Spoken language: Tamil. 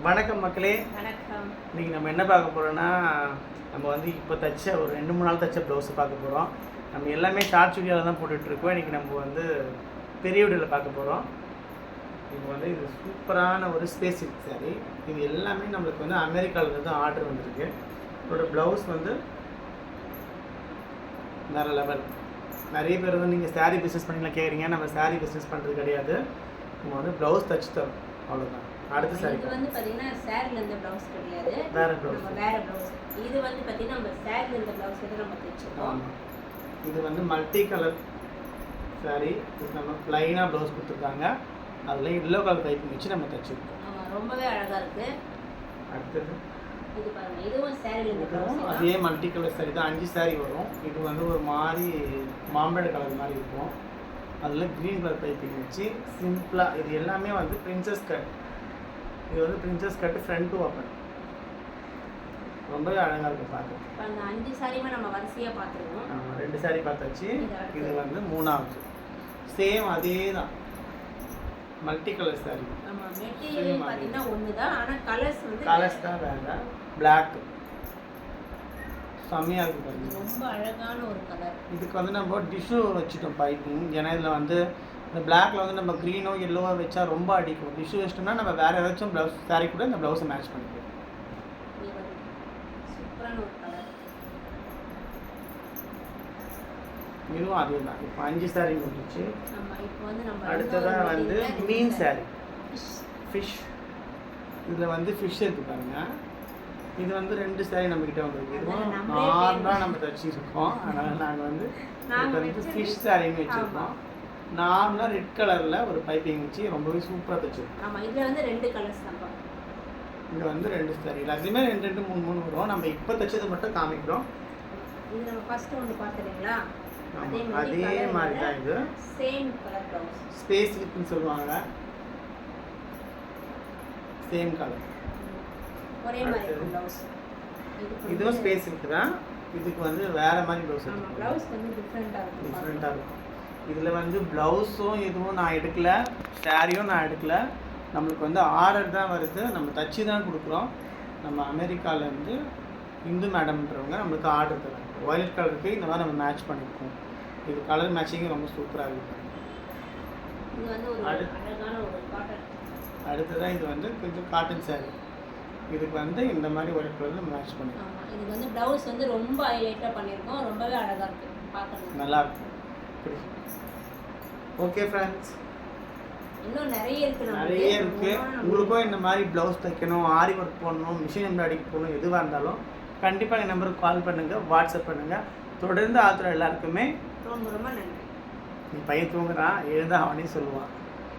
வணக்கம் மக்களே. வணக்கம். இன்றைக்கி நம்ம என்ன பார்க்க போகிறோன்னா, நம்ம வந்து இப்போ தைச்ச ஒரு 2-3 நாள் தைச்ச ப்ளவுஸை பார்க்க போகிறோம். நம்ம எல்லாமே ஷார்ட் வீடியோவில் தான் போட்டுட்ருக்கோம். இன்றைக்கி நம்ம வந்து பெரிய வீடியோவில் பார்க்க போகிறோம். இது சூப்பரான ஒரு ஸ்பேஸ் சில்க் சாரீ. இது எல்லாமே நம்மளுக்கு வந்து அமெரிக்காவிலேருந்து ஆர்டர் வந்திருக்கு. இதோட ப்ளவுஸ் வந்து வேறு லெவல். நிறைய பேர் வந்து நீங்கள் சாரீ பிஸ்னஸ் பண்ணிக்கலாம் கேட்குறீங்க. நம்ம சாரீ பிஸ்னஸ் பண்ணுறது கிடையாது. நம்ம வந்து ப்ளவுஸ் தைச்சு தரோம், அவ்வளோதான். அடுத்த சாரி இது வந்து பாத்தீங்கன்னா சாரில இருந்த ப்ளவுஸ் கிடையாது, வேற ப்ளவுஸ். நம்ம வேற ப்ளவுஸ். இது வந்து பாத்தீங்கன்னா நம்ம சாரில இருந்த ப்ளவுஸ் வந்து நம்ம தைச்சிருக்கோம். இது வந்து மல்டி கலர் சாரி. இது நம்ம ப்ளைனா ப்ளவுஸ் கொடுத்துருக்காங்க. அதில் எல்லோ கலர் டைப்பிங் வச்சு நம்ம தைச்சிருக்கோம். ஆமாம், ரொம்பவே அழகாக இருக்குது. அடுத்தது இது பாருங்க, இதுவும் சாரில இருந்த ப்ளவுஸ். அதே மல்டி கலர் சாரி தான். 5 சாரி வரும். இது வந்து ஒரு மாதிரி மாம்பழ கலர் மாதிரி இருக்கும். அதில் க்ரீன் கலர் டைப்பிங் வச்சு சிம்பிளாக. இது எல்லாமே வந்து பிரின்சஸ் கட். இது வந்து princess cut front to open. ரொம்பவே அழகாக இருக்குது பார்க்க. இப்போ அந்த 5 சாரியுமே நம்ம வரிசையாக பார்த்துருவோம். ஆமாம், 2 சாரி பார்த்தாச்சு. இது வந்து 3வது. சேம் அதே தான், மல்டி கலர் சாரி. ஆமாம், மெட்டீரியல் பார்த்தீங்கன்னா ஒன்று தான், ஆனால் கலர்ஸ் தான் வேறு. பிளாக் செம்மையாக இருக்குது பாருங்க. ரொம்ப அழகான ஒரு கலர். இதுக்கு வந்து நம்ம டிஷ்யூ வச்சுட்டோம் பைப்பிங். ஏன்னா இதில் வந்து இந்த பிளாக்ல வந்து நம்ம க்ரீனோ எல்லோவோ வச்சா ரொம்ப அடிக்கும். டிஷ்யூ வச்சிட்டோம்னா நம்ம வேறு ஏதாச்சும் ப்ளவுஸ் சாரி கூட இந்த ப்ளவுஸை மேட்ச் பண்ணிக்கலாம். சூப்பரான ஒரு கலர். இதுவும் அதே தான். இப்போ 5 சாரி முடிச்சு. இப்போ வந்து நம்ம அடுத்ததாக வந்து மீன் சாரி, ஃபிஷ். இதில் வந்து ஃபிஷ் இருக்குது பாருங்க. இது வந்து 2 சாரி நம்மக்கிட்ட வந்துருக்கு. இதுவும் நார்மலாக நம்ம தைச்சிருக்கோம். அதனால் நாங்கள் வந்து ஃபிஷ் சாரின்னு வச்சுருக்கோம். நார்மலாக ரெட் கலரில் ஒரு பைப்பிங் வச்சு ரொம்பவே சூப்பராக தைச்சிருக்கோம். ஆமாம், இதில் வந்து 2 கலர்ஸ் தான். இங்கே வந்து 2 சாரி. எல்லாத்தையுமே 2 3 வரும். நம்ம இப்போ தைச்சது மட்டும் காமிக்கிறோம். இது நம்ம ஃபர்ஸ்ட் ஒன்று பார்த்துறீங்களா? அதே மாதிரி தான். இது சேம் கலர் ப்ளவுஸ். ஸ்பேஸ் சில்க்னு சொல்லுவாங்க. சேம் கலர், ஒரே மாதிரி ப்ளவுஸ். இதுவும் ஸ்பேஸ் சில்க் தான். இதுக்கு வந்து வேறு மாதிரி ப்ளவுஸ். ஆமாம், ப்ளவுஸ் வந்து டிஃப்ரெண்ட்டாக இருக்கும். இதில் வந்து ப்ளவுஸும் எதுவும் நான் எடுக்கலை, சாரியும் நான் எடுக்கலை. நம்மளுக்கு வந்து ஆர்டர் தான் வருது. நம்ம தச்சு தான் கொடுக்குறோம். நம்ம அமெரிக்காவிலேருந்து இந்து மேடம்ன்றவங்க நம்மளுக்கு ஆர்டர் தராங்க. வயலட் கலருக்கு இந்த மாதிரி நம்ம மேட்ச் பண்ணியிருக்கோம். இது கலர் மேட்சிங் ரொம்ப சூப்பராக இருக்குது. இது வந்து ஒரு அழகான ஒரு காட்டன். அடுத்ததான் இது வந்து கொஞ்சம் காட்டன் சாரி. இதுக்கு வந்து இந்த மாதிரி ஒயிட் கலரில் மேட்ச் பண்ணியிருக்கோம். இதுக்கு வந்து ப்ளவுஸ் வந்து ரொம்ப ஹைலைட்டாக பண்ணியிருக்கோம். ரொம்பவே அழகாக இருக்குது, பார்க்கணும், நல்லாயிருக்கும். ஓகே ஃப்ரெண்ட்ஸ், இன்னும் நிறைய இருக்குது. உங்களுக்கும் இந்த மாதிரி ப்ளவுஸ் தைக்கணும், ஆரி ஒர்க் போடணும், மிஷின் எம்ப்ராய்டிங் போடணும், எதுவாக இருந்தாலும் கண்டிப்பாக என் நம்பருக்கு கால் பண்ணுங்கள், வாட்ஸ்அப் பண்ணுங்கள். தொடர்ந்து ஆத்துற எல்லாருக்குமே ரொம்ப ரொம்ப நன்றி. நீ பையன் தூங்குறான், எழுந்தா அவனே சொல்லுவான்.